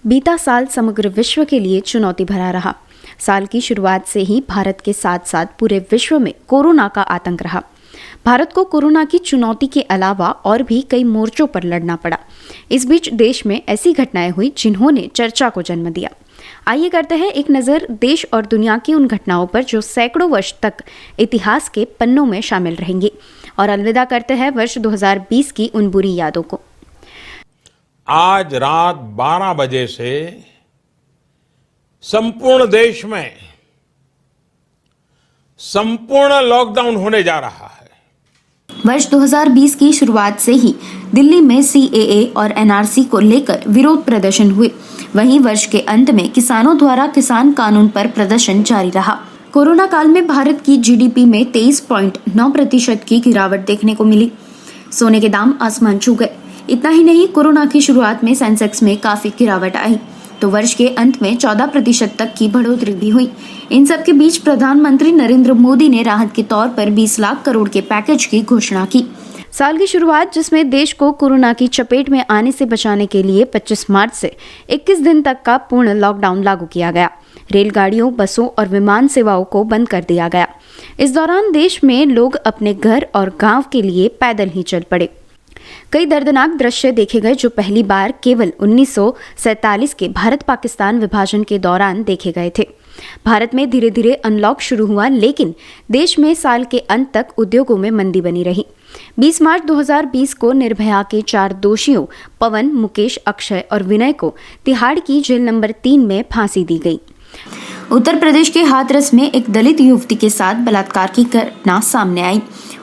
बीता साल समग्र विश्व के लिए चुनौती भरा रहा। साल की शुरुआत से ही भारत के साथ साथ पूरे विश्व में कोरोना का आतंक रहा। भारत को कोरोना की चुनौती के अलावा और भी कई मोर्चों पर लड़ना पड़ा। इस बीच देश में ऐसी घटनाएं हुई जिन्होंने चर्चा को जन्म दिया। आइए करते हैं एक नज़र देश और दुनिया की उन घटनाओं पर जो सैकड़ों वर्ष तक इतिहास के पन्नों में शामिल रहेंगी, और अलविदा करते हैं वर्ष 2020 की उन बुरी यादों को। आज रात 12 बजे से संपूर्ण देश में संपूर्ण लॉकडाउन होने जा रहा है। वर्ष 2020 की शुरुआत से ही दिल्ली में CAA और NRC को लेकर विरोध प्रदर्शन हुए। वहीं वर्ष के अंत में किसानों द्वारा किसान कानून पर प्रदर्शन जारी रहा। कोरोना काल में भारत की GDP में 23.9% की गिरावट देखने को मिली। सोने के दाम आसमान छू गए। इतना ही नहीं, कोरोना की शुरुआत में सेंसेक्स में काफी गिरावट आई तो वर्ष के अंत में 14% तक की बढ़ोतरी भी हुई। इन सब के बीच प्रधानमंत्री नरेंद्र मोदी ने राहत के तौर पर 20 लाख करोड़ के पैकेज की घोषणा की। साल की शुरुआत जिसमें देश को कोरोना की चपेट में आने से बचाने के लिए 25 मार्च से 21 दिन तक का पूर्ण लॉकडाउन लागू किया गया। रेलगाड़ियों, बसों और विमान सेवाओं को बंद कर दिया गया। इस दौरान देश में लोग अपने घर और गांव के लिए पैदल ही चल पड़े। कई दर्दनाक दृश्य देखे गए जो पहली बार केवल 1947 के भारत पाकिस्तान विभाजन के दौरान देखे गए थे। भारत में धीरे धीरे अनलॉक शुरू हुआ, लेकिन देश में साल के अंत तक उद्योगों में मंदी बनी रही। 20 मार्च 2020 को निर्भया के 4 दोषियों पवन, मुकेश, अक्षय और विनय को तिहाड़ की जेल नंबर 3 में फांसी दी गई। उत्तर प्रदेश के हाथरस में एक दलित युवती के साथ बलात्कार की घटना सामने आई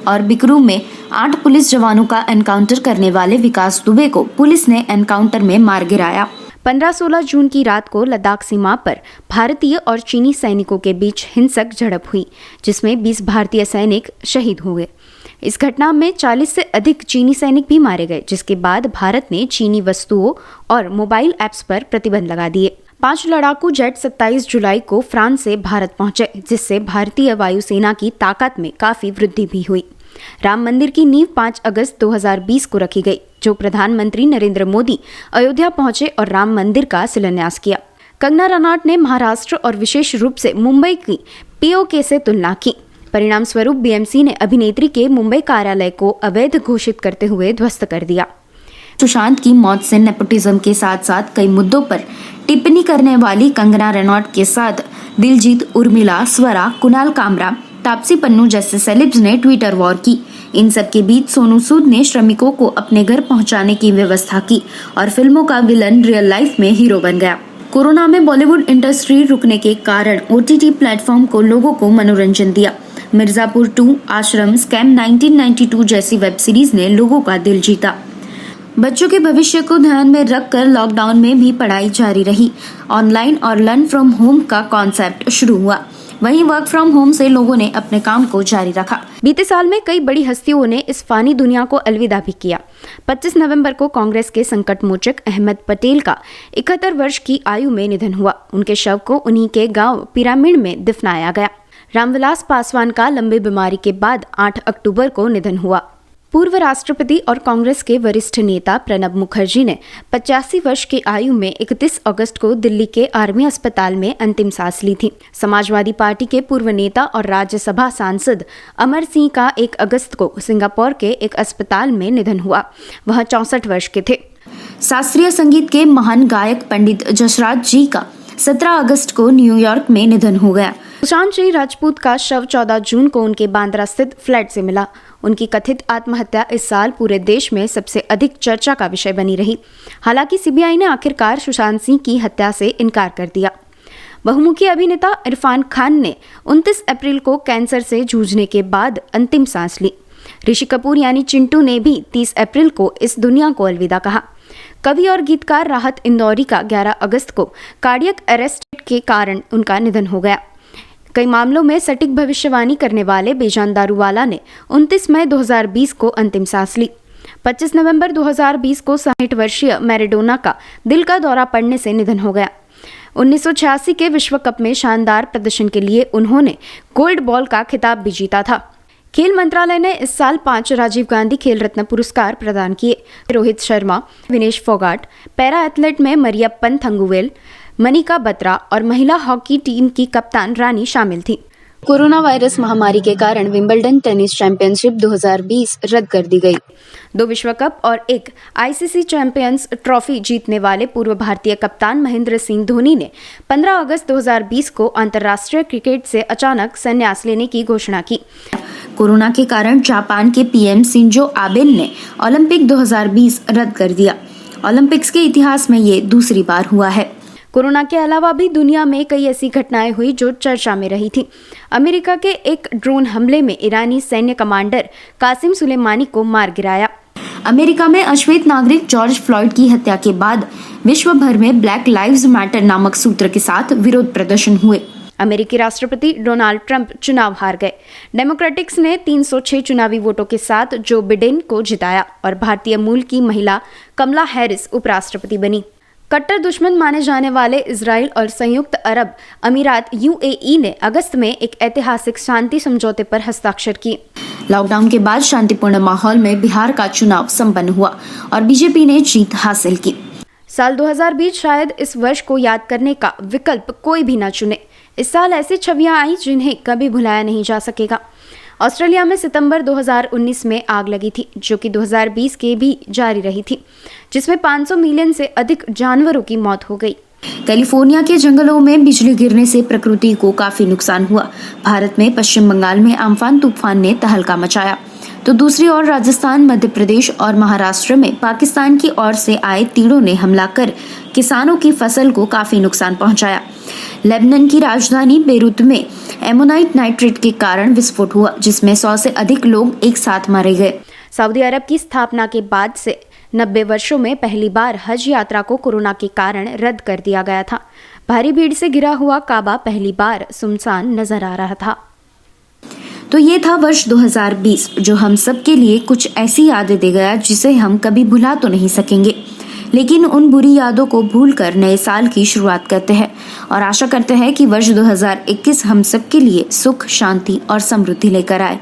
और बिकरू में 8 पुलिस जवानों का एनकाउंटर करने वाले विकास दुबे को पुलिस ने एनकाउंटर में मार गिराया। 15-16 जून की रात को लद्दाख सीमा पर भारतीय और चीनी सैनिकों के बीच हिंसक झड़प हुई, जिसमें 20 भारतीय सैनिक शहीद हो गए। इस घटना में 40 से अधिक चीनी सैनिक भी मारे गए, जिसके बाद भारत ने चीनी वस्तुओं और मोबाइल ऐप्स पर प्रतिबंध लगा दिए। 5 लड़ाकू जेट 27 जुलाई को फ्रांस से भारत पहुंचे, जिससे भारतीय वायुसेना की ताकत में काफी वृद्धि भी हुई। राम मंदिर की नींव 5 अगस्त 2020 को रखी गई, जो प्रधानमंत्री नरेंद्र मोदी अयोध्या पहुंचे और राम मंदिर का शिलान्यास किया। कंगना रनौत ने महाराष्ट्र और विशेष रूप से मुंबई की POK से तुलना की। परिणाम स्वरूप BMC ने अभिनेत्री के मुंबई कार्यालय को अवैध घोषित करते हुए ध्वस्त कर दिया। सुशांत की मौत से नेपोटिज्म के साथ साथ कई मुद्दों पर टिप्पणी करने वाली कंगना रनौत के साथ दिलजीत, उर्मिला, स्वरा, कुणाल कामरा, तापसी पन्नू जैसे सेलेब्स ने ट्विटर वॉर की। इन सब के बीच सोनू सूद ने श्रमिकों को अपने घर पहुंचाने की व्यवस्था की और फिल्मों का विलन रियल लाइफ में हीरो बन गया। कोरोना में बॉलीवुड इंडस्ट्री रुकने के कारण OTT प्लेटफॉर्म को लोगों को मनोरंजन दिया। मिर्जापुर 2, आश्रम, स्कैम 1992 जैसी वेब सीरीज ने लोगों का दिल जीता। बच्चों के भविष्य को ध्यान में रखकर लॉकडाउन में भी पढ़ाई जारी रही। ऑनलाइन और लर्न फ्रॉम होम का कॉन्सेप्ट शुरू हुआ। वहीं वर्क फ्रॉम होम से लोगों ने अपने काम को जारी रखा। बीते साल में कई बड़ी हस्तियों ने इस फानी दुनिया को अलविदा भी किया। 25 नवंबर को कांग्रेस के संकट मोचक अहमद पटेल का 71 वर्ष की आयु में निधन हुआ। उनके शव को उन्हीं के गांव पिरामिड में दफनाया गया। रामविलास पासवान का लंबी बीमारी के बाद 8 अक्टूबर को निधन हुआ। पूर्व राष्ट्रपति और कांग्रेस के वरिष्ठ नेता प्रणब मुखर्जी ने 85 वर्ष की आयु में 31 अगस्त को दिल्ली के आर्मी अस्पताल में अंतिम सांस ली थी। समाजवादी पार्टी के पूर्व नेता और राज्यसभा सांसद अमर सिंह का 1 अगस्त को सिंगापुर के एक अस्पताल में निधन हुआ। वह 64 वर्ष के थे। शास्त्रीय संगीत के महान गायक पंडित जसराज जी का 17 अगस्त को न्यूयॉर्क में निधन हो गया। सुशांत सिंह राजपूत का शव 14 जून को उनके बांद्रा स्थित फ्लैट से मिला। उनकी कथित आत्महत्या इस साल पूरे देश में सबसे अधिक चर्चा का विषय बनी रही। हालांकि CBI ने आखिरकार सुशांत सिंह की हत्या से इनकार कर दिया। बहुमुखी अभिनेता इरफान खान ने 29 अप्रैल को कैंसर से जूझने के बाद अंतिम सांस ली। ऋषि कपूर यानी चिंटू ने भी 30 अप्रैल को इस दुनिया को अलविदा कहा। कवि और गीतकार राहत इंदौरी का 11 अगस्त को कार्डियक अरेस्ट के कारण उनका निधन हो गया। कई मामलों में सटीक भविष्यवाणी करने वाले बेजान दारूवाला ने 29 मई 2020 को अंतिम सांस ली। 25 नवंबर 2020 को 60 वर्षीय मैराडोना का दिल का दौरा पड़ने से निधन हो गया। 1986 के विश्व कप में शानदार प्रदर्शन के लिए उन्होंने गोल्ड बॉल का खिताब भी जीता था। खेल मंत्रालय ने इस साल 5 राजीव गांधी खेल रत्न पुरस्कार प्रदान किए। रोहित शर्मा, विनेश फोगाट, पैरा एथलेट में मरियप्पन थंगुवेल, मनिका बत्रा और महिला हॉकी टीम की कप्तान रानी शामिल थी। कोरोना वायरस महामारी के कारण विंबलडन टेनिस चैंपियनशिप 2020 रद्द कर दी गई। 2 विश्व कप और 1 आईसीसी चैंपियंस ट्रॉफी जीतने वाले पूर्व भारतीय कप्तान महेंद्र सिंह धोनी ने 15 अगस्त 2020 को अंतर्राष्ट्रीय क्रिकेट से अचानक संन्यास लेने की घोषणा की। कोरोना के कारण जापान के पीएम शिंजो आबे ने ओलंपिक 2020 रद्द कर दिया। ओलंपिक्स के इतिहास में ये दूसरी बार हुआ है। कोरोना के अलावा भी दुनिया में कई ऐसी घटनाएं हुई जो चर्चा में रही थी। अमेरिका के एक ड्रोन हमले में ईरानी सैन्य कमांडर कासिम सुलेमानी को मार गिराया। अमेरिका में अश्वेत नागरिक जॉर्ज फ्लॉयड की हत्या के बाद विश्व भर में ब्लैक लाइव्स मैटर नामक सूत्र के साथ विरोध प्रदर्शन हुए। अमेरिकी राष्ट्रपति डोनाल्ड ट्रंप चुनाव हार गए। डेमोक्रेटिक्स ने 306 चुनावी वोटों के साथ जो बिडेन को जिताया और भारतीय मूल की महिला कमला हैरिस उपराष्ट्रपति बनी। कट्टर दुश्मन माने जाने वाले इजराइल और संयुक्त अरब अमीरात यूएई ने अगस्त में एक ऐतिहासिक शांति समझौते पर हस्ताक्षर किए। लॉकडाउन के बाद शांतिपूर्ण माहौल में बिहार का चुनाव संपन्न हुआ और बीजेपी ने जीत हासिल की। साल 2020 शायद इस वर्ष को याद करने का विकल्प कोई भी न चुने। इस साल ऐसी छवियां आई जिन्हें कभी भुलाया नहीं जा सकेगा। ऑस्ट्रेलिया में सितंबर 2019 में आग लगी थी, जो कि 2020 के भी जारी रही थी, जिसमें 500 मिलियन से अधिक जानवरों की मौत हो गई। कैलिफोर्निया के जंगलों में बिजली गिरने से प्रकृति को काफी नुकसान हुआ। भारत में पश्चिम बंगाल में अम्फान तूफान ने तहलका मचाया, तो दूसरी ओर राजस्थान, मध्य प्रदेश और महाराष्ट्र में पाकिस्तान की ओर से आए तीड़ों ने हमला कर किसानों की फसल को काफी नुकसान पहुंचाया। लेबनान की राजधानी बेरूत में एमोनाइट नाइट्रेट के कारण विस्फोट हुआ, जिसमें 100 से अधिक लोग एक साथ मारे गए। सऊदी अरब की स्थापना के बाद से 90 वर्षों में पहली बार हज यात्रा को कोरोना के कारण रद्द कर दिया गया था। भारी भीड़ से घिरा हुआ काबा पहली बार सुनसान नजर आ रहा था। तो ये था वर्ष 2020, जो हम सब के लिए कुछ ऐसी यादें दे गया जिसे हम कभी भुला तो नहीं सकेंगे, लेकिन उन बुरी यादों को भूलकर नए साल की शुरुआत करते हैं और आशा करते हैं कि वर्ष 2021 हम सब के लिए सुख, शांति और समृद्धि लेकर आए।